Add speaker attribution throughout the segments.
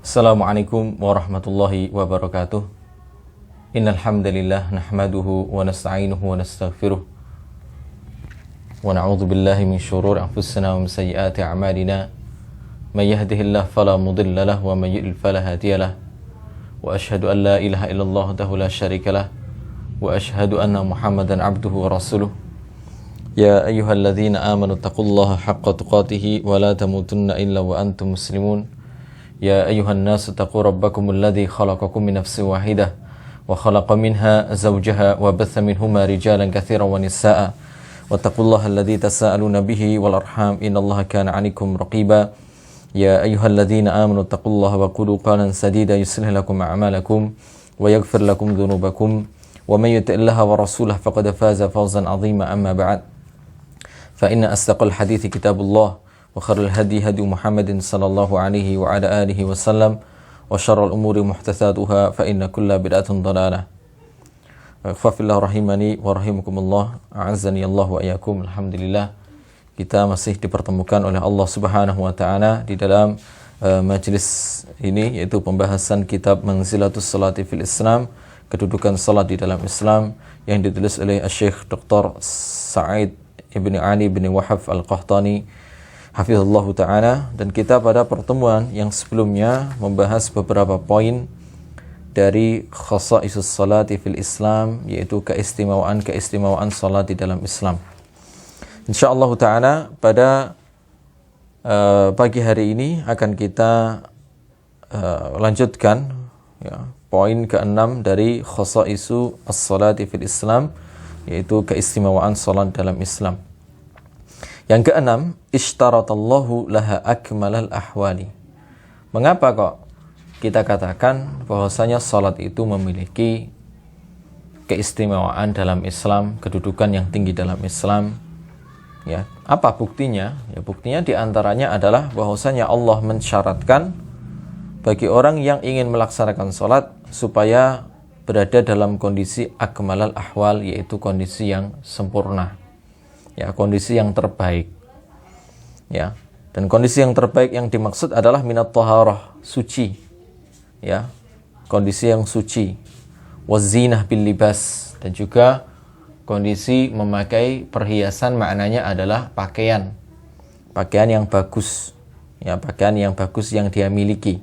Speaker 1: Assalamualaikum warahmatullahi wabarakatuh. Innal hamdalillah nahmaduhu wa nasta'inuhu wa nastaghfiruh wa na'udzu billahi min shururi anfusina wa min sayyiati a'malina. May yahdihillahu fala mudilla lahu wa may yudlil fala hadiya lahu. Wa asyhadu an la ilaha illallah wahdahu la syarika lahu wa asyhadu anna Muhammadan 'abduhu wa rasuluh. Ya ayyuhalladzina amanu taqullaha haqqa tuqatih wa la tamutunna illa wa antum muslimun. Ya ayyuhan nasu taqu rabbakumul ladzi khalaqakum min nafsin wahidah wa khalaqa minha zawjaha wa batha minhuma rijalan katsiran wa nisaa'a wattaqullaha alladzi tasaaluna bihi wal arham innallaha kana 'alaikum raqiba. Ya ayyuhalladzina amanu taqullaha wa qulu qawlan sadida yuslih lakum a'malakum wa yaghfir lakum dhunubakum wa may yuti'illaha wa rasulahu faqad faza fawzan 'azima. Amma ba'd. Fa inna asdaqal hadithi kitabullah wa khairul hadi hadi Muhammadin sallallahu alaihi wa ala alihi wasallam wa syarrul umuri muhdatsatuha fa inna kulla bid'atin dhalalah. Fa fillah rahimani wa rahimakumullah, a'azzani Allah wa iyyakum. Alhamdulillah kita masih dipertemukan oleh Allah Subhanahu wa taala di dalam majelis ini, yaitu pembahasan kitab Manzilatus Sholati fil Islam, kedudukan salat di dalam Islam, yang ditulis oleh Syekh Dr. Sa'id Ibn Ali bin Wahab Al-Qahtani hafizallahu ta'ala. Dan kita pada pertemuan yang sebelumnya membahas beberapa poin dari khasaisus salati fil Islam, yaitu keistimewaan salat di dalam Islam. InsyaAllah ta'ala pada pagi hari ini akan kita lanjutkan poin ke-6 dari khasaisu as-salati fil Islam, yaitu keistimewaan salat dalam Islam. Yang keenam, ishtaratallahu laha akmalal ahwali. Mengapa kok kita katakan bahwasanya salat itu memiliki keistimewaan dalam Islam, kedudukan yang tinggi dalam Islam? Ya, apa buktinya? Ya, buktinya diantaranya adalah bahwasanya Allah mensyaratkan bagi orang yang ingin melaksanakan salat supaya berada dalam kondisi akmalal ahwal, yaitu kondisi yang sempurna. Ya, kondisi yang terbaik. Ya, dan kondisi yang terbaik yang dimaksud adalah minat taharah, suci. Ya, kondisi yang suci. Wazinah bil libas, dan juga kondisi memakai perhiasan, maknanya adalah pakaian. Pakaian yang bagus. Ya, pakaian yang bagus yang dia miliki.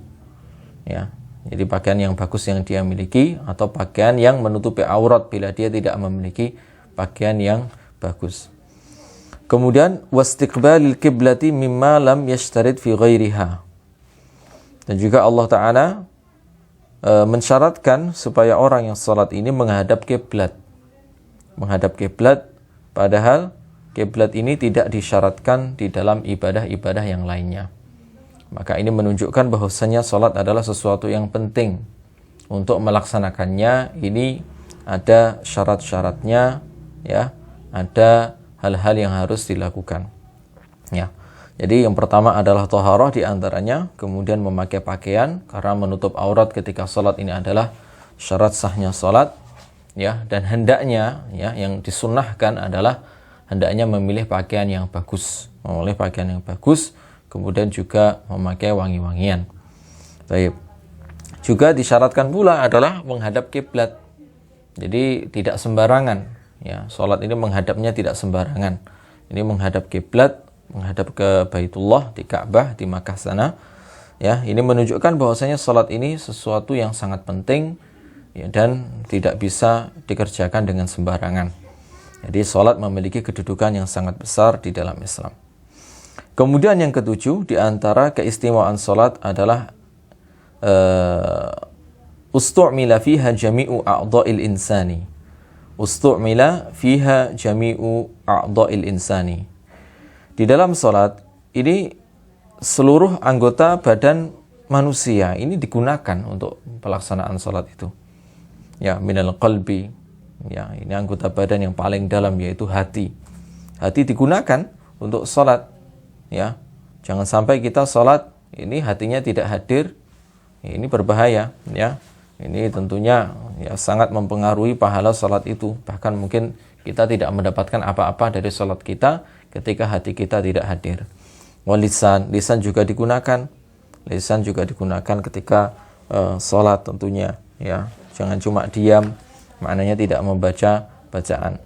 Speaker 1: Ya, jadi pakaian yang bagus yang dia miliki, atau pakaian yang menutupi aurat bila dia tidak memiliki pakaian yang bagus. Kemudian wastiqbalil qiblati mimma lam yashtarid fi ghairiha. Dan juga Allah Ta'ala mensyaratkan supaya orang yang salat ini menghadap kiblat. Menghadap kiblat, padahal kiblat ini tidak disyaratkan di dalam ibadah-ibadah yang lainnya. Maka ini menunjukkan bahwasanya salat adalah sesuatu yang penting. Untuk melaksanakannya ini ada syarat-syaratnya, ya, ada hal-hal yang harus dilakukan. Ya. Jadi yang pertama adalah taharah di antaranya, kemudian memakai pakaian karena menutup aurat ketika salat ini adalah syarat sahnya salat, ya, dan hendaknya, ya, yang disunnahkan adalah hendaknya memilih pakaian yang bagus. Memilih pakaian yang bagus, kemudian juga memakai wangi-wangian. Baik. Juga disyaratkan pula adalah menghadap kiblat. Jadi tidak sembarangan. Ya, salat ini menghadapnya tidak sembarangan. Ini menghadap kiblat, menghadap ke Baitullah di Ka'bah di Makkah sana. Ya, ini menunjukkan bahwasanya salat ini sesuatu yang sangat penting, ya, dan tidak bisa dikerjakan dengan sembarangan. Jadi salat memiliki kedudukan yang sangat besar di dalam Islam. Kemudian yang ketujuh, di antara keistimewaan salat adalah ustu'mila fiha jami'u a'dha'il insani. Ustu'mila fiha jami'u a'dha'il insani. Di dalam salat ini seluruh anggota badan manusia ini digunakan untuk pelaksanaan salat itu. Ya, minal qalbi. Ya, ini anggota badan yang paling dalam, yaitu hati. Hati digunakan untuk salat. Ya, jangan sampai kita salat ini hatinya tidak hadir. Ini berbahaya, ya. Ini tentunya, ya, sangat mempengaruhi pahala salat itu. Bahkan mungkin kita tidak mendapatkan apa-apa dari salat kita ketika hati kita tidak hadir. Lisan juga digunakan lisan juga digunakan ketika sholat tentunya, ya. Jangan cuma diam, maknanya tidak membaca bacaan.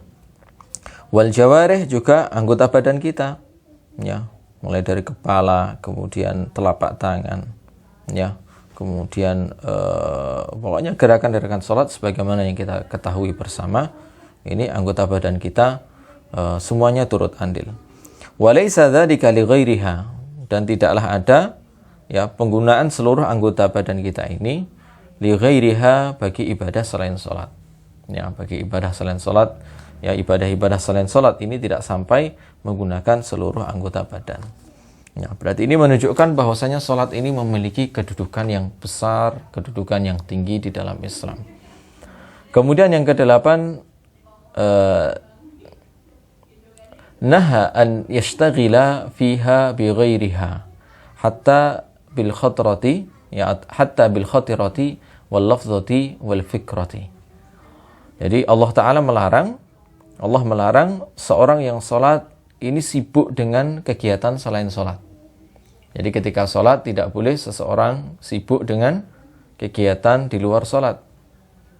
Speaker 1: Wal jawarih juga anggota badan kita, ya, mulai dari kepala, kemudian telapak tangan, ya, kemudian pokoknya gerakan-gerakan sholat sebagaimana yang kita ketahui bersama, ini anggota badan kita semuanya turut andil. Walaysa dzalika li ghairiha, dan tidaklah ada, ya, penggunaan seluruh anggota badan kita ini li ghairiha, bagi ibadah selain sholat, ya, bagi ibadah selain sholat, ya, ibadah-ibadah selain sholat ini tidak sampai menggunakan seluruh anggota badan, ya. Berarti ini menunjukkan bahwasanya sholat ini memiliki kedudukan yang besar, kedudukan yang tinggi di dalam Islam. Kemudian yang kedelapan, naha an yashtaghila fiha bi ghairiha hatta bil khatrati, ya, hatta bil khatirati wal lafzati wal fikrati. Jadi Allah Ta'ala melarang seorang yang sholat ini sibuk dengan kegiatan selain sholat. Jadi ketika sholat tidak boleh seseorang sibuk dengan kegiatan di luar sholat,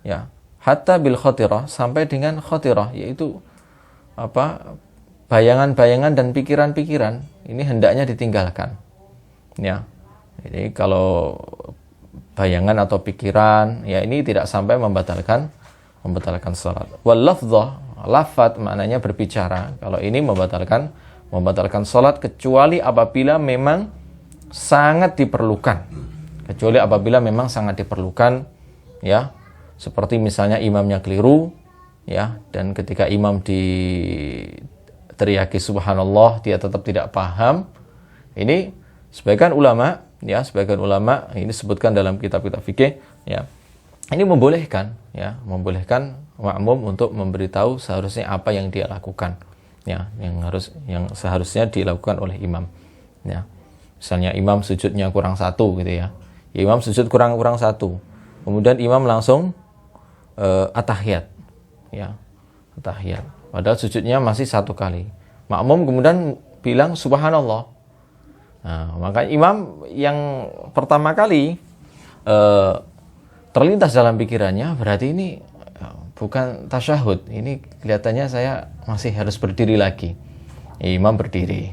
Speaker 1: ya. Hatta bil khatirah, sampai dengan khatirah, yaitu bayangan-bayangan dan pikiran-pikiran ini hendaknya ditinggalkan, ya. Jadi kalau bayangan atau pikiran, ya, ini tidak sampai membatalkan salat. Wal lafzah, lafaz maknanya berbicara. Kalau ini membatalkan salat kecuali apabila memang sangat diperlukan. Ya. Seperti misalnya imamnya keliru, ya, dan ketika imam teriaki subhanallah dia tetap tidak paham. Ini sebagian ulama ini disebutkan dalam kitab-kitab fikih, ya. Ini membolehkan makmum untuk memberitahu seharusnya apa yang dia lakukan, ya, yang seharusnya dilakukan oleh imam, ya. Misalnya imam sujudnya kurang satu gitu, ya. Imam sujud kurang satu. Kemudian imam langsung atahiyat, ya. Atahiyat. Padahal sujudnya masih satu kali. Makmum kemudian bilang subhanallah. Nah, maka imam yang pertama kali terlintas dalam pikirannya, berarti ini bukan tasyahud. Ini kelihatannya saya masih harus berdiri lagi. Imam berdiri.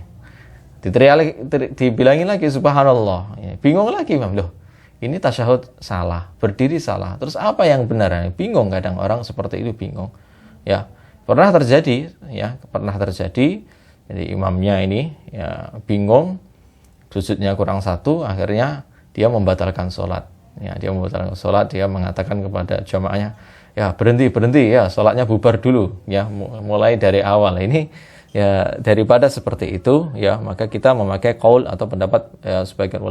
Speaker 1: Dibilangin lagi subhanallah. Ya, bingung lagi imam, loh. Ini tasyahud salah, berdiri salah. Terus apa yang benar? Bingung, kadang orang seperti itu bingung. Ya, pernah terjadi. Jadi imamnya ini, ya, bingung, sujudnya kurang satu, akhirnya dia membatalkan sholat. Ya, dia mengatakan kepada jamaahnya, ya, berhenti, ya, sholatnya bubar dulu, ya, mulai dari awal. Ini, ya, daripada seperti itu, ya, maka kita memakai qaul atau pendapat, ya, sebagian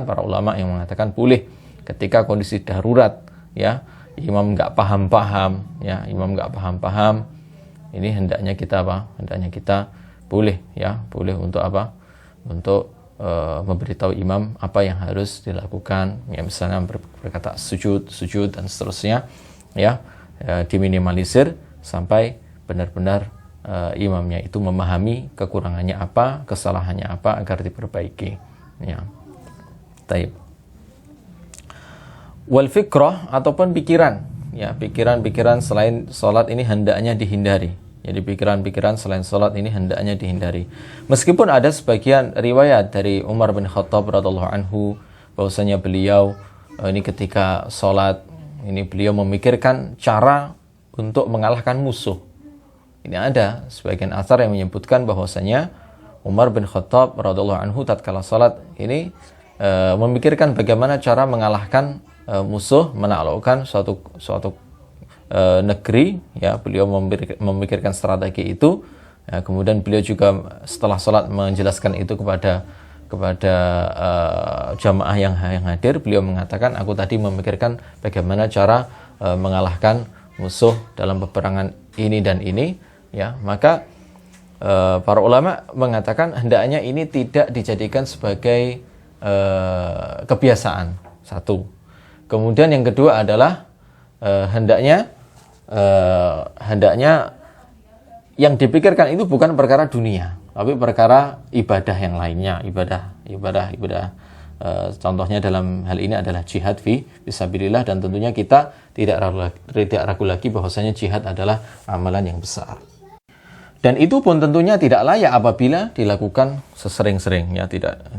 Speaker 1: para ulama yang mengatakan boleh ketika kondisi darurat, ya, imam nggak paham, ini hendaknya kita boleh untuk memberitahu imam apa yang harus dilakukan, ya, misalnya berkata sujud dan seterusnya, ya, diminimalisir sampai benar-benar imamnya itu memahami kekurangannya apa, kesalahannya apa agar diperbaiki, ya. Taib. Wal fikrah, ataupun pikiran, ya, pikiran selain salat ini hendaknya dihindari. Jadi pikiran-pikiran selain salat ini hendaknya dihindari. Meskipun ada sebagian riwayat dari Umar bin Khattab radhiyallahu anhu bahwasanya beliau ini ketika salat ini beliau memikirkan cara untuk mengalahkan musuh. Ini ada sebagian atsar yang menyebutkan bahwasanya Umar bin Khattab radhiyallahu anhu tatkala salat ini memikirkan bagaimana cara mengalahkan musuh, menaklukkan suatu negeri, ya. Beliau memikirkan strategi itu, ya. Kemudian beliau juga setelah sholat menjelaskan itu kepada jamaah yang hadir. Beliau mengatakan, aku tadi memikirkan bagaimana cara mengalahkan musuh dalam peperangan ini dan ini, ya. Maka para ulama mengatakan hendaknya ini tidak dijadikan sebagai kebiasaan, satu. Kemudian yang kedua adalah hendaknya yang dipikirkan itu bukan perkara dunia, tapi perkara ibadah yang lainnya, ibadah Contohnya dalam hal ini adalah jihad fi fisabilillah, dan tentunya kita tidak ragu lagi bahwasanya jihad adalah amalan yang besar. Dan itu pun tentunya tidak layak apabila dilakukan sesering-seringnya,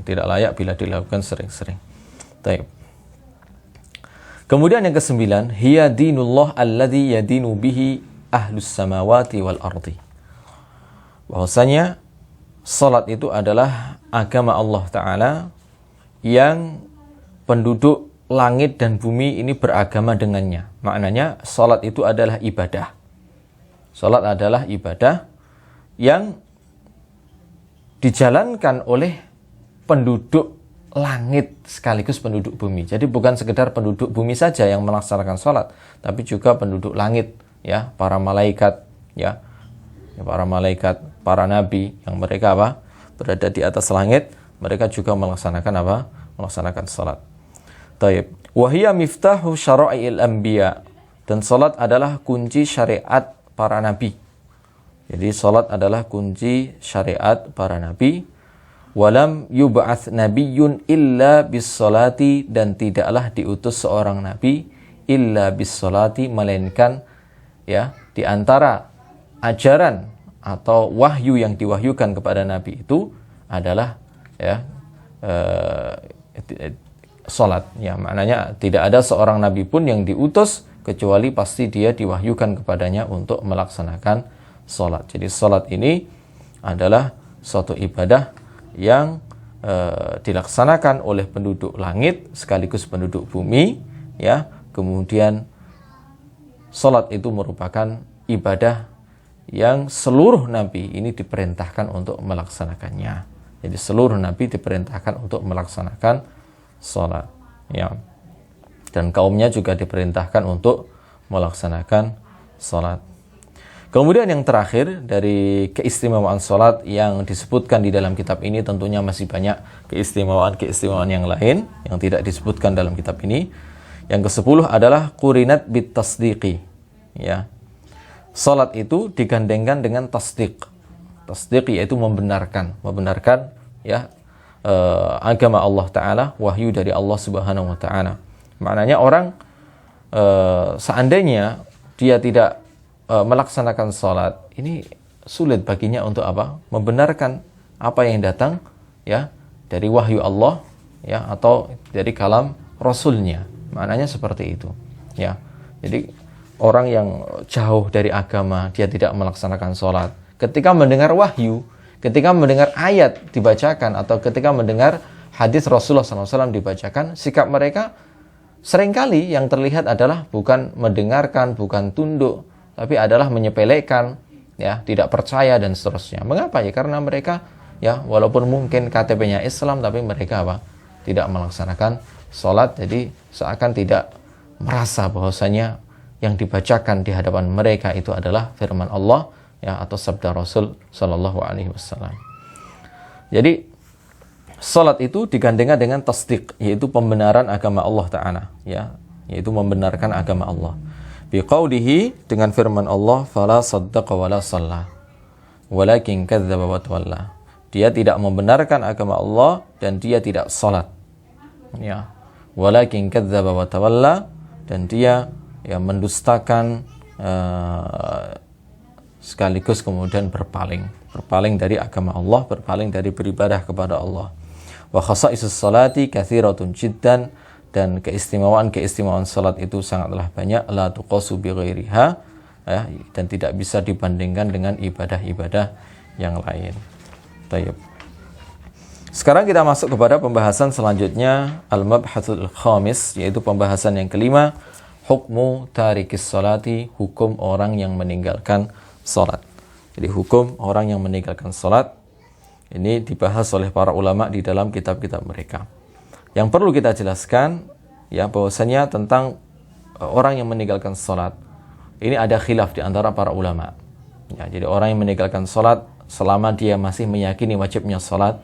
Speaker 1: tidak layak bila dilakukan sering-sering. Baik. Kemudian yang ke-9, hiya dinullah alladzi yadinu bihi ahlus samawati wal ardi. Bahwasanya salat itu adalah agama Allah Ta'ala yang penduduk langit dan bumi ini beragama dengannya. Maknanya salat itu adalah ibadah. Salat adalah ibadah yang dijalankan oleh penduduk langit sekaligus penduduk bumi. Jadi bukan sekedar penduduk bumi saja yang melaksanakan salat, tapi juga penduduk langit, ya, para malaikat, ya, para malaikat, para nabi yang mereka apa? Berada di atas langit, mereka juga melaksanakan apa? Melaksanakan salat. Taib. Wa hiya miftahu syara'il anbiya. Dan salat adalah kunci syariat para nabi. Jadi salat adalah kunci syariat para nabi. Walam yub'ats nabiyyun illa bis salati, dan tidaklah diutus seorang nabi illa bis salati, melainkan ya di antara ajaran atau wahyu yang diwahyukan kepada nabi itu adalah ya salat. Ya, maknanya tidak ada seorang nabi pun yang diutus kecuali pasti dia diwahyukan kepadanya untuk melaksanakan salat. Jadi salat ini adalah suatu ibadah yang dilaksanakan oleh penduduk langit sekaligus penduduk bumi, ya. Kemudian salat itu merupakan ibadah yang seluruh nabi ini diperintahkan untuk melaksanakannya. Jadi seluruh nabi diperintahkan untuk melaksanakan salat, ya. Dan kaumnya juga diperintahkan untuk melaksanakan salat. Kemudian yang terakhir dari keistimewaan salat yang disebutkan di dalam kitab ini, tentunya masih banyak keistimewaan yang lain yang tidak disebutkan dalam kitab ini. Yang ke-10 adalah qurinat bit tasdiqi, ya. Salat itu digandengkan dengan tasdiq. Tasdiq yaitu membenarkan ya agama Allah Ta'ala, wahyu dari Allah Subhanahu wa Ta'ala. Maknanya orang seandainya dia tidak melaksanakan salat, ini sulit baginya untuk apa? Membenarkan apa yang datang ya dari wahyu Allah, ya, atau dari kalam Rasulnya. Maknanya seperti itu, ya. Jadi orang yang jauh dari agama, dia tidak melaksanakan salat, ketika mendengar wahyu, ketika mendengar ayat dibacakan, atau ketika mendengar hadis Rasulullah SAW dibacakan, sikap mereka seringkali yang terlihat adalah bukan mendengarkan, bukan tunduk, tapi adalah menyepelekan, ya, tidak percaya dan seterusnya. Mengapa? Ya karena mereka, ya, walaupun mungkin KTP-nya Islam, tapi mereka apa? Tidak melaksanakan salat. Jadi seakan tidak merasa bahwasanya yang dibacakan di hadapan mereka itu adalah firman Allah, ya, atau sabda Rasul sallallahu alaihi wasallam. Jadi salat itu digandengkan dengan tasdiq, yaitu pembenaran agama Allah Ta'ala, ya, yaitu membenarkan agama Allah. Biqaulihi, dengan firman Allah, fala saddaqa wala shalla walakin kadzdzaba wa tawalla. Dia tidak membenarkan agama Allah dan dia tidak salat, ya. Walakin kadzdzaba wa tawalla, dan dia ya mendustakan sekaligus kemudian berpaling dari agama Allah, berpaling dari beribadah kepada Allah. Wa khasaisus salati katsiratun jiddan, dan keistimewaan salat itu sangatlah banyak, la tuqasu bi ghairiha, ya, dan tidak bisa dibandingkan dengan ibadah-ibadah yang lain. Baik. Sekarang kita masuk kepada pembahasan selanjutnya, al-mabhatsul khamis, yaitu pembahasan yang kelima, hukmu tarikis salati, hukum orang yang meninggalkan salat. Jadi hukum orang yang meninggalkan salat ini dibahas oleh para ulama di dalam kitab-kitab mereka. Yang perlu kita jelaskan, ya, bahwasanya tentang orang yang meninggalkan salat ini ada khilaf di antara para ulama. Ya, jadi orang yang meninggalkan salat selama dia masih meyakini wajibnya salat,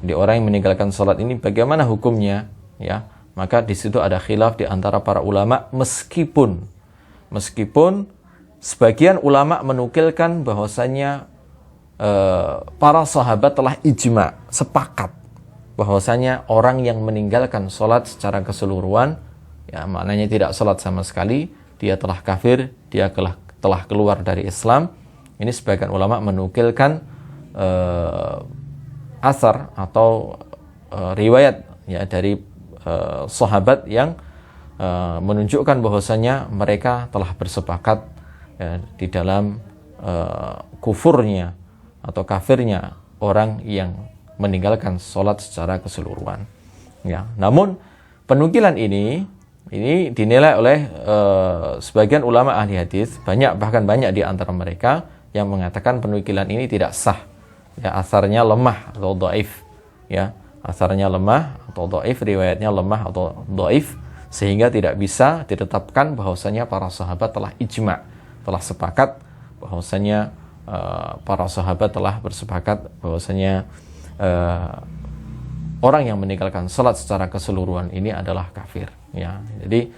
Speaker 1: di orang yang meninggalkan salat ini bagaimana hukumnya, ya? Maka di situ ada khilaf di antara para ulama, meskipun sebagian ulama menukilkan bahwasanya para sahabat telah ijma, sepakat, bahwasanya orang yang meninggalkan sholat secara keseluruhan, ya maknanya tidak sholat sama sekali, dia telah kafir, dia telah keluar dari Islam. Ini sebagian ulama menukilkan asar atau riwayat ya dari sahabat yang menunjukkan bahwasanya mereka telah bersepakat ya, di dalam kufurnya atau kafirnya orang yang meninggalkan sholat secara keseluruhan. Ya, namun penukilan ini dinilai oleh sebagian ulama ahli hadis, bahkan banyak di antara mereka yang mengatakan penukilan ini tidak sah. Ya, asarnya lemah atau dhaif. Ya, asarnya lemah atau dhaif, riwayatnya lemah atau dhaif, sehingga tidak bisa ditetapkan bahwasanya para sahabat telah ijma', telah sepakat bahwasanya para sahabat telah bersepakat bahwasanya orang yang meninggalkan salat secara keseluruhan ini adalah kafir. Ya, jadi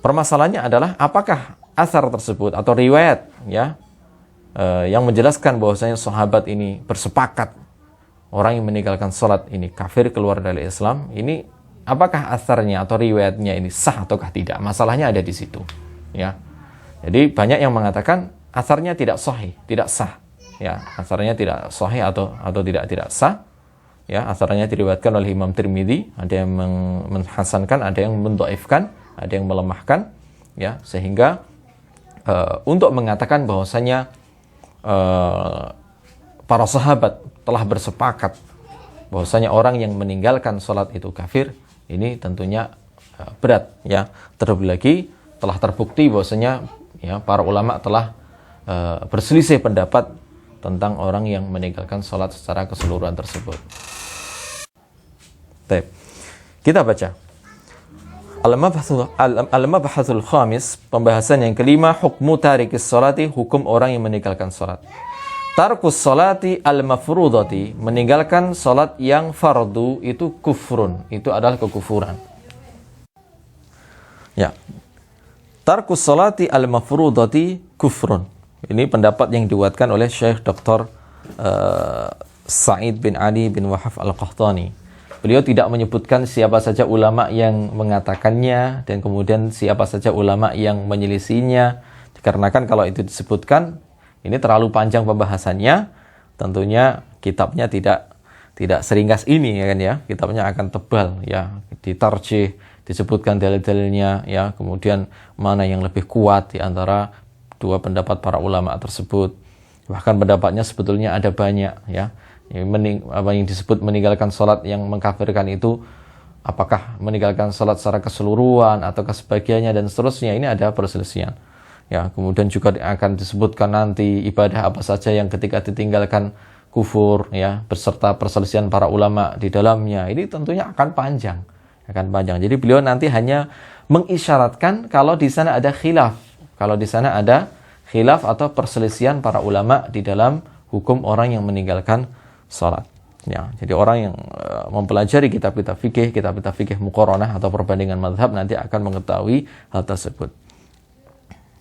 Speaker 1: permasalahannya adalah apakah asar tersebut atau riwayat ya yang menjelaskan bahwasanya sahabat ini bersepakat orang yang meninggalkan salat ini kafir, keluar dari Islam, ini apakah asarnya atau riwayatnya ini sah ataukah tidak? Masalahnya ada di situ. Ya, jadi banyak yang mengatakan asarnya tidak sahih, tidak sah. Ya, asarnya tidak sahih atau tidak sah. Ya, asarnya diriwayatkan oleh Imam Tirmidzi, ada yang menghasankan, ada yang mendhaifkan, ada yang melemahkan, ya, sehingga untuk mengatakan bahwasanya para sahabat telah bersepakat bahwasanya orang yang meninggalkan salat itu kafir, ini tentunya berat, ya. Terlebih lagi telah terbukti bahwasanya ya para ulama telah berselisih pendapat tentang orang yang meninggalkan salat secara keseluruhan tersebut. Baik. Kita baca. Al-mabhasul khamis, pembahasan yang kelima, hukmu tarikis salati, hukum orang yang meninggalkan salat. Tarkus salati al-mafrudati, meninggalkan salat yang fardu itu kufrun, itu adalah kekufuran. Ya. Tarkus salati al-mafrudati kufrun. Ini pendapat yang dikuatkan oleh Syekh Dr. Sa'id bin Ali bin Wahab Al-Qahtani. Beliau tidak menyebutkan siapa saja ulama yang mengatakannya dan kemudian siapa saja ulama yang menyelisihinya. Dikarenakan kalau itu disebutkan, ini terlalu panjang pembahasannya. Tentunya kitabnya tidak seringkas ini, ya kan ya. Kitabnya akan tebal, ya. Ditarjih, disebutkan dalil-dalilnya, ya. Kemudian mana yang lebih kuat di antara dua pendapat para ulama tersebut. Bahkan pendapatnya sebetulnya ada banyak, ya. Apa yang disebut meninggalkan salat yang mengkafirkan itu, apakah meninggalkan salat secara keseluruhan ataukah sebagiannya dan seterusnya, ini ada perselisihan. Ya, kemudian juga akan disebutkan nanti ibadah apa saja yang ketika ditinggalkan kufur, ya, beserta perselisihan para ulama di dalamnya. Ini tentunya akan panjang. Jadi beliau nanti hanya mengisyaratkan kalau di sana ada khilaf. Kalau di sana ada khilaf atau perselisihan para ulama di dalam hukum orang yang meninggalkan salat. Ya, jadi orang yang mempelajari kitab-kitab fikih muqaranah atau perbandingan mazhab nanti akan mengetahui hal tersebut.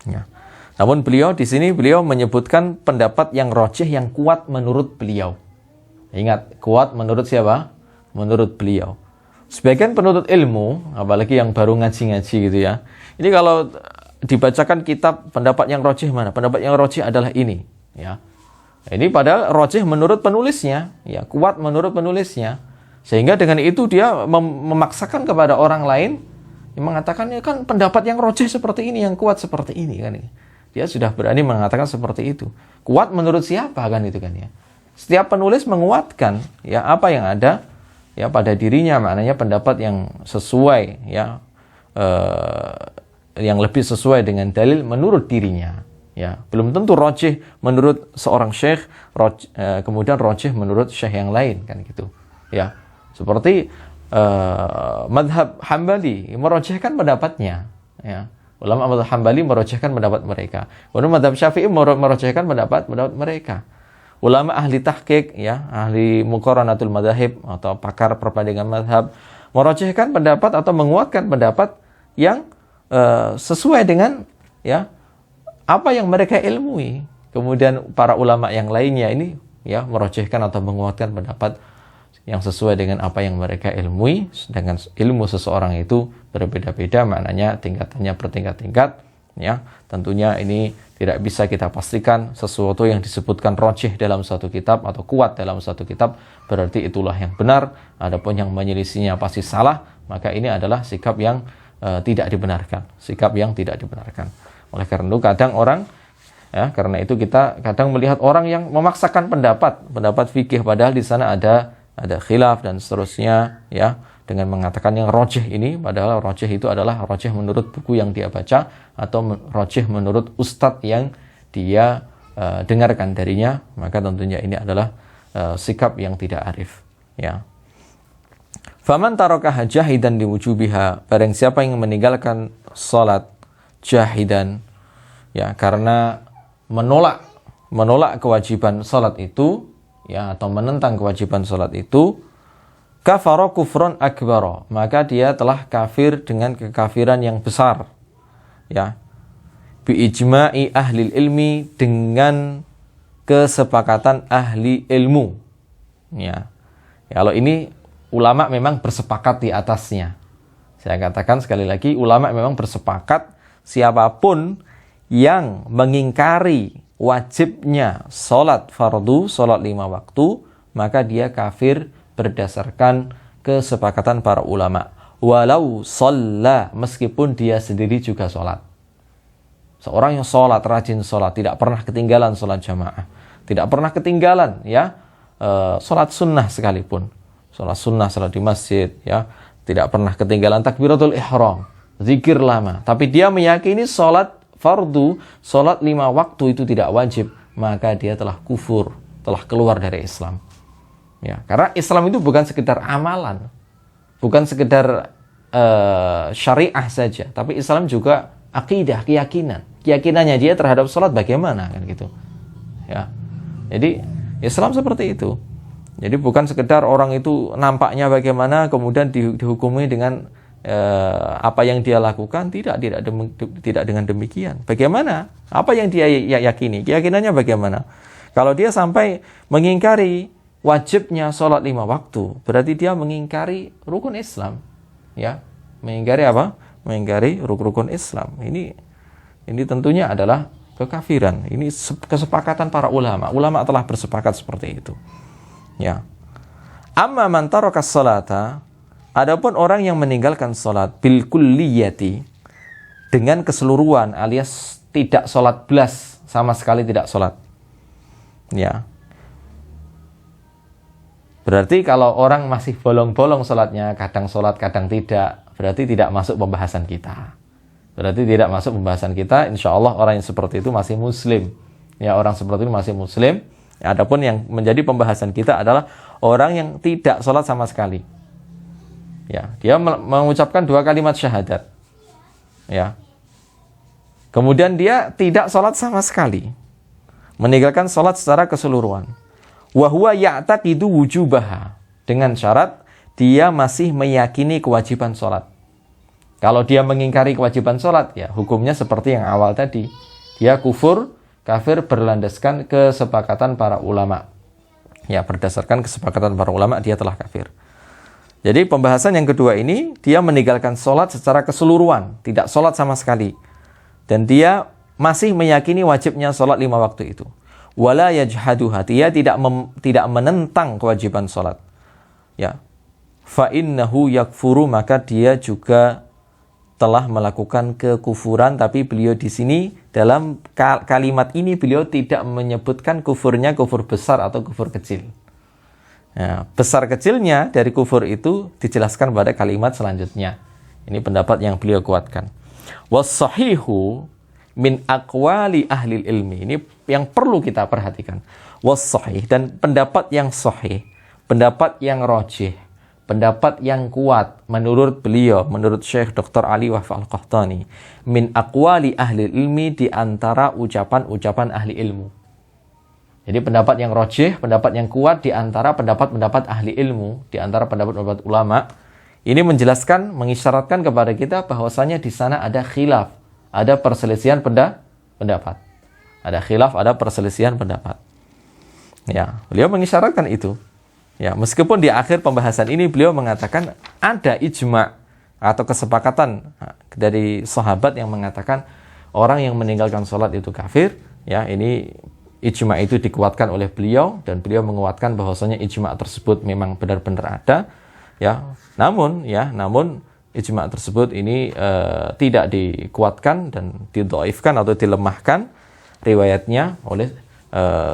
Speaker 1: Ya. Namun beliau di sini menyebutkan pendapat yang rajih, yang kuat menurut beliau. Ingat, kuat menurut siapa? Menurut beliau. Sebagian penuntut ilmu, apalagi yang baru ngaji-ngaji gitu ya. Ini kalau dibacakan kitab pendapat yang rajih mana? Pendapat yang rajih adalah ini, ya. Ini padahal rajih menurut penulisnya, ya, kuat menurut penulisnya. Sehingga dengan itu dia memaksakan kepada orang lain yang mengatakan, ya kan pendapat yang rajih seperti ini, yang kuat seperti ini kan. Dia sudah berani mengatakan seperti itu. Kuat menurut siapa kan itu kan ya. Setiap penulis menguatkan ya apa yang ada ya pada dirinya, maknanya pendapat yang sesuai ya yang lebih sesuai dengan dalil menurut dirinya. Ya, belum tentu rajih menurut seorang syekh, kemudian rajih menurut syekh yang lain kan gitu. Ya, seperti madhab Hambali merajihkan pendapatnya. Ya, ulama madhab Hambali merajihkan pendapat mereka. Kemudian madhab Syafi'i merajihkan pendapat mereka. Ulama ahli tahqiq, ya, ahli muqaranatul madzahib atau pakar perbandingan madhab merajihkan pendapat atau menguatkan pendapat yang sesuai dengan ya apa yang mereka ilmui. Kemudian para ulama yang lainnya ini ya merajihkan atau menguatkan pendapat yang sesuai dengan apa yang mereka ilmui. Dengan ilmu seseorang itu berbeda-beda, maknanya tingkatannya bertingkat-tingkat. Ya, tentunya ini tidak bisa kita pastikan sesuatu yang disebutkan rajih dalam satu kitab atau kuat dalam satu kitab berarti itulah yang benar. Adapun yang menyelisihinya pasti salah, maka ini adalah sikap yang tidak dibenarkan. Sikap yang tidak dibenarkan. Oleh karena itu kadang orang, ya, karena itu kita kadang melihat orang yang memaksakan pendapat fikih padahal di sana ada khilaf dan seterusnya, ya, dengan mengatakan yang rajih ini, padahal rajih itu adalah rajih menurut buku yang dia baca atau rajih menurut ustadz yang dia dengarkan darinya, maka tentunya ini adalah sikap yang tidak arif, ya. Faman tarakaha jahidan liwujubiha, barang siapa yang meninggalkan salat jahidan, ya, karena menolak kewajiban salat itu, ya, atau menentang kewajiban salat itu, kafara kufron akbara, maka dia telah kafir dengan kekafiran yang besar, ya, bi ijma'i ahli ilmi, dengan kesepakatan ahli ilmu, ya. Kalau ini ulama memang bersepakat di atasnya. Saya katakan sekali lagi, ulama memang bersepakat siapapun yang mengingkari wajibnya sholat fardu, sholat 5 waktu, maka dia kafir berdasarkan kesepakatan para ulama. Walau sholla, meskipun dia sendiri juga sholat. Seorang yang sholat, rajin sholat, tidak pernah ketinggalan sholat jamaah, tidak pernah ketinggalan, ya, sholat sunnah sekalipun, sholat sunnah, sholat di masjid, ya, tidak pernah ketinggalan takbiratul ihram, zikir lama, tapi dia meyakini sholat fardu, sholat 5 waktu itu tidak wajib, maka dia telah kufur, telah keluar dari Islam. Ya, karena Islam itu bukan sekedar amalan, bukan sekedar syariah saja, tapi Islam juga akidah, keyakinannya dia terhadap sholat bagaimana, kan gitu. Ya, jadi Islam seperti itu. Jadi bukan sekedar orang itu nampaknya bagaimana kemudian dihukumi dengan apa yang dia lakukan, tidak dengan demikian. Bagaimana? Apa yang dia yakini? Keyakinannya bagaimana? Kalau dia sampai mengingkari wajibnya sholat 5 waktu, berarti dia mengingkari rukun Islam, ya. Mengingkari apa? Mengingkari rukun Islam. Ini tentunya adalah kekafiran. Ini kesepakatan para ulama. Ulama telah bersepakat seperti itu. Ya. Amma man taraka sholata, adapun orang yang meninggalkan salat bil kulliyati, dengan keseluruhan alias tidak salat belas, sama sekali tidak salat. Ya. Berarti kalau orang masih bolong-bolong salatnya, kadang salat, kadang tidak, berarti tidak masuk pembahasan kita. Berarti tidak masuk pembahasan kita. Insyaallah orang yang seperti itu masih muslim. Ya, orang seperti itu masih muslim. Ya, adapun yang menjadi pembahasan kita adalah orang yang tidak sholat sama sekali. Ya, dia mengucapkan 2 kalimat syahadat. Ya. Kemudian dia tidak sholat sama sekali. Meninggalkan sholat secara keseluruhan. Wa huwa ya'taqidu wujubaha, dengan syarat dia masih meyakini kewajiban sholat. Kalau dia mengingkari kewajiban sholat, ya hukumnya seperti yang awal tadi. Dia kafir berlandaskan kesepakatan para ulama. Ya, berdasarkan kesepakatan para ulama dia telah kafir. Jadi pembahasan yang kedua ini, dia meninggalkan sholat secara keseluruhan, tidak sholat sama sekali. Dan dia masih meyakini wajibnya sholat 5 waktu itu. Wala yajhaduha, dia tidak menentang kewajiban sholat. Ya. Fa innahu yakfuru, maka dia juga telah melakukan kekufuran, tapi beliau di sini dalam kalimat ini beliau tidak menyebutkan kufurnya kufur besar atau kufur kecil. Ya, besar kecilnya dari kufur itu dijelaskan pada kalimat selanjutnya. Ini pendapat yang beliau kuatkan. Was-sahihu min aqwali ahli ilmi. Ini yang perlu kita perhatikan. Was-sahih, dan pendapat yang sahih, pendapat yang rajih, pendapat yang kuat menurut beliau, menurut Syekh Dr. Ali Wahab Al-Qahtani, min aqwali ahli ilmi, di antara ucapan-ucapan ahli ilmu. Jadi pendapat yang rajih, pendapat yang kuat di antara pendapat-pendapat ahli ilmu, di antara pendapat-pendapat ulama, ini menjelaskan, mengisyaratkan kepada kita bahwasanya di sana ada khilaf, ada perselisihan pendapat. Ada khilaf, ada perselisihan pendapat. Ya, beliau mengisyaratkan itu. Ya, meskipun di akhir pembahasan ini beliau mengatakan ada ijma' atau kesepakatan dari sahabat yang mengatakan orang yang meninggalkan sholat itu kafir. Ya, ini ijma' itu dikuatkan oleh beliau dan beliau menguatkan bahwasanya ijma' tersebut memang benar-benar ada. Ya, namun ijma' tersebut ini tidak dikuatkan dan didhaifkan atau dilemahkan riwayatnya oleh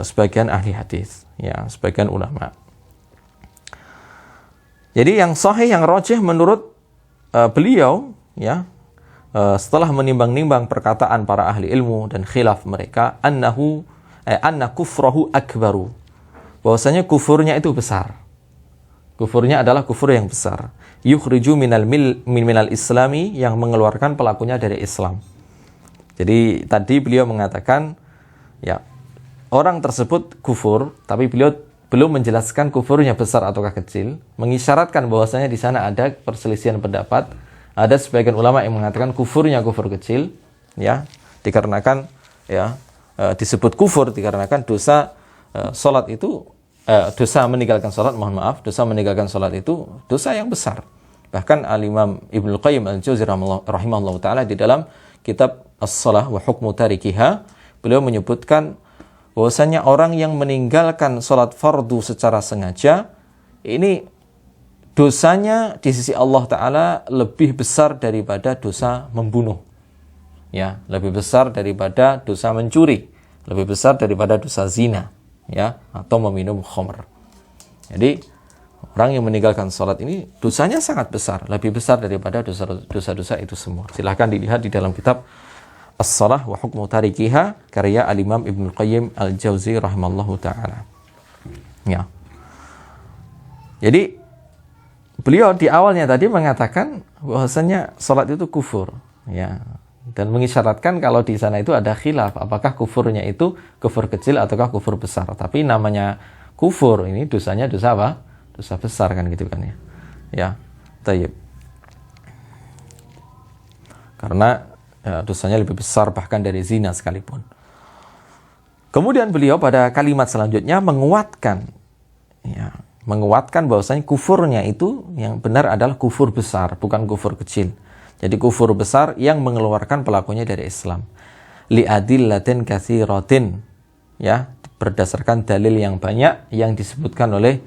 Speaker 1: sebagian ahli hadis, ya, sebagian ulama. Jadi yang sahih, yang rajih menurut beliau, ya, setelah menimbang-nimbang perkataan para ahli ilmu dan khilaf mereka, anna kufrahu akbaru, bahwasanya kufurnya itu besar. Kufurnya adalah kufur yang besar. Yukhriju minal islami, yang mengeluarkan pelakunya dari Islam. Jadi tadi beliau mengatakan, ya, orang tersebut kufur, tapi beliau belum menjelaskan kufurnya besar ataukah kecil, mengisyaratkan bahwasanya di sana ada perselisihan pendapat. Ada sebagian ulama yang mengatakan kufurnya kufur kecil, ya, dikarenakan, ya, disebut kufur dikarenakan dosa salat itu, dosa meninggalkan salat, dosa meninggalkan salat itu dosa yang besar. Bahkan Al-Imam Ibnu Qayyim Al-Jauzi rahimahullah taala di dalam kitab As-Shalah wa Hukmu Tarikiha, beliau menyebutkan bahwasanya orang yang meninggalkan sholat fardu secara sengaja, ini dosanya di sisi Allah Ta'ala lebih besar daripada dosa membunuh. Ya, lebih besar daripada dosa mencuri, lebih besar daripada dosa zina, ya, atau meminum khamr. Jadi, orang yang meninggalkan sholat ini dosanya sangat besar, lebih besar daripada dosa-dosa itu semua. Silahkan dilihat di dalam kitab As-Shalah wa Hukmu Tarikiha, karya Al-Imam Ibnu Qayyim Al-Jauzi rahimallahu ta'ala. Ya. Jadi, beliau di awalnya tadi mengatakan bahwasanya salat itu kufur, ya. Dan mengisyaratkan kalau di sana itu ada khilaf, apakah kufurnya itu kufur kecil ataukah kufur besar. Tapi namanya kufur, ini dosanya dosa apa? Dosa besar kan gitu kan ya. Ya, tayyib. Karena dosanya lebih besar bahkan dari zina sekalipun. Kemudian beliau pada kalimat selanjutnya menguatkan, ya, menguatkan bahwasanya kufurnya itu yang benar adalah kufur besar, bukan kufur kecil. Jadi kufur besar yang mengeluarkan pelakunya dari Islam. Li'adillatin katsiratin, ya, berdasarkan dalil yang banyak yang disebutkan oleh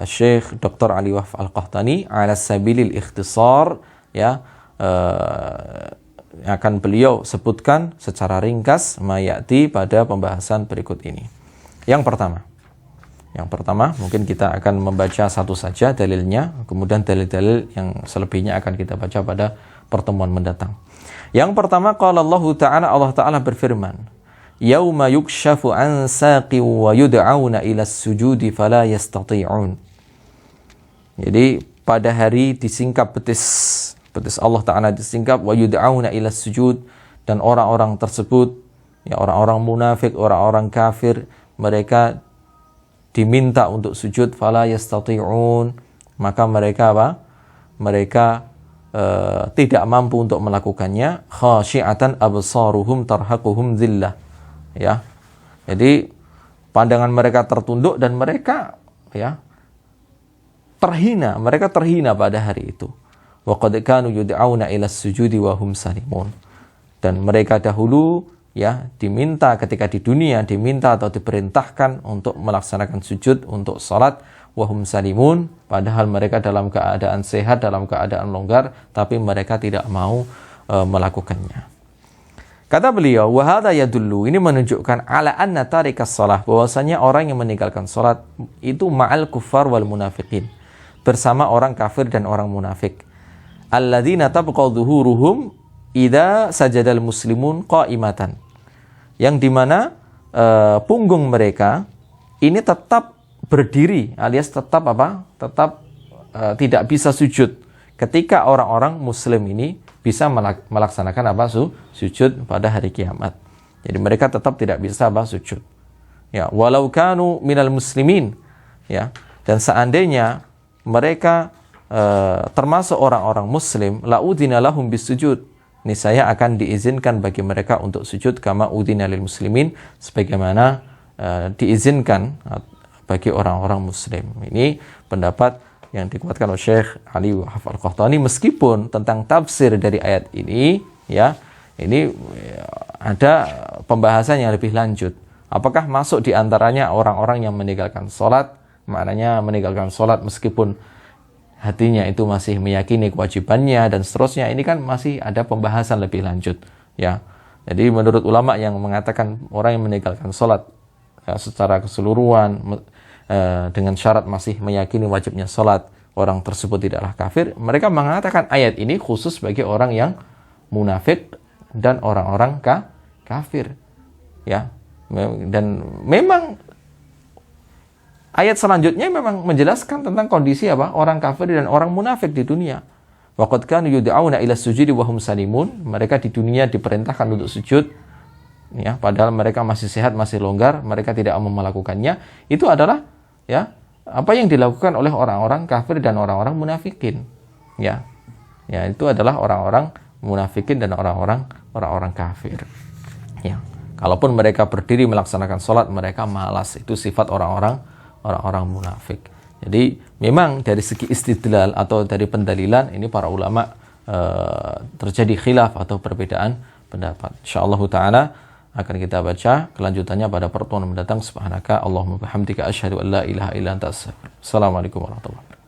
Speaker 1: Syekh Dr. Ali Wahf Al-Qahtani ala sabilil ikhtisar, ya, akan beliau sebutkan secara ringkas mayati pada pembahasan berikut ini. Yang pertama mungkin kita akan membaca satu saja dalilnya, kemudian dalil-dalil yang selebihnya akan kita baca pada pertemuan mendatang. Yang pertama, qala Allah Ta'ala berfirman, yauma yukshafu an saqi wa yud'auna ila sujudi fala yastati'un. Jadi pada hari disingkap betis Allah Ta'ala disingkap, wa yud'auna ila sujud, dan orang-orang tersebut, ya, orang-orang munafik, orang-orang kafir, mereka diminta untuk sujud, fala yastati'un, maka mereka apa? Mereka tidak mampu untuk melakukannya. Khashi'atan absaruhum tarhaquhum dhillah, ya. Jadi pandangan mereka tertunduk dan mereka, ya, terhina, mereka terhina pada hari itu. Wa qad kanu yud'auna ila sujudi wa hum salimun. Dan mereka dahulu, ya, diminta ketika di dunia, diminta atau diperintahkan untuk melaksanakan sujud, untuk salat, wa hum salimun, padahal mereka dalam keadaan sehat, dalam keadaan longgar, tapi mereka tidak mau melakukannya. Kata beliau, wa hadza yadullu, ini menunjukkan ala anna tarikas shalah, bahwasanya orang yang meninggalkan salat itu ma'al kuffar wal munafiqin, bersama orang kafir dan orang munafik. Alladzina tabqa dhuhuruhum idza sajadal muslimun qa'imatan, yang dimana punggung mereka ini tetap berdiri, alias tetap apa? Tetap tidak bisa sujud ketika orang-orang muslim ini bisa melaksanakan apa? Sujud pada hari kiamat. Jadi mereka tetap tidak bisa apa? Sujud. Ya, walau kanu minal muslimin, ya. Dan seandainya mereka termasuk orang-orang muslim, la'udhina lahum bisujud, niscaya akan diizinkan bagi mereka untuk sujud, kama udhina lil muslimin, sebagaimana diizinkan bagi orang-orang muslim. Ini pendapat yang dikuatkan oleh Syekh Ali Wahab Al-Qahtani, meskipun tentang tafsir dari ayat ini ya, ini ada pembahasan yang lebih lanjut. Apakah masuk di antaranya orang-orang yang meninggalkan sholat, maknanya meninggalkan sholat meskipun hatinya itu masih meyakini kewajibannya dan seterusnya. Ini kan masih ada pembahasan lebih lanjut ya. Jadi menurut ulama yang mengatakan orang yang meninggalkan sholat ya, secara keseluruhan dengan syarat masih meyakini wajibnya sholat, orang tersebut tidaklah kafir. Mereka mengatakan ayat ini khusus bagi orang yang munafik dan orang-orang kafir ya. Dan memang ayat selanjutnya memang menjelaskan tentang kondisi apa? Orang kafir dan orang munafik di dunia. Waqad kanu yud'auna ila sujudi wa hum salimun. Mereka di dunia diperintahkan untuk sujud ya, padahal mereka masih sehat, masih longgar, mereka tidak mau melakukannya. Itu adalah ya apa yang dilakukan oleh orang-orang kafir dan orang-orang munafikin. Ya. Ya, itu adalah orang-orang munafikin dan orang-orang kafir. Ya. Kalaupun mereka berdiri melaksanakan sholat, mereka malas. Itu sifat orang-orang munafik. Jadi memang dari segi istidlal atau dari pendalilan ini para ulama terjadi khilaf atau perbedaan pendapat. Insyaallah taala akan kita baca kelanjutannya pada pertemuan mendatang. Subhanaka Allahumma bihamdika asyhadu an la ilaha illa anta astaghfiruka. Assalamualaikum warahmatullahi wabarakatuh.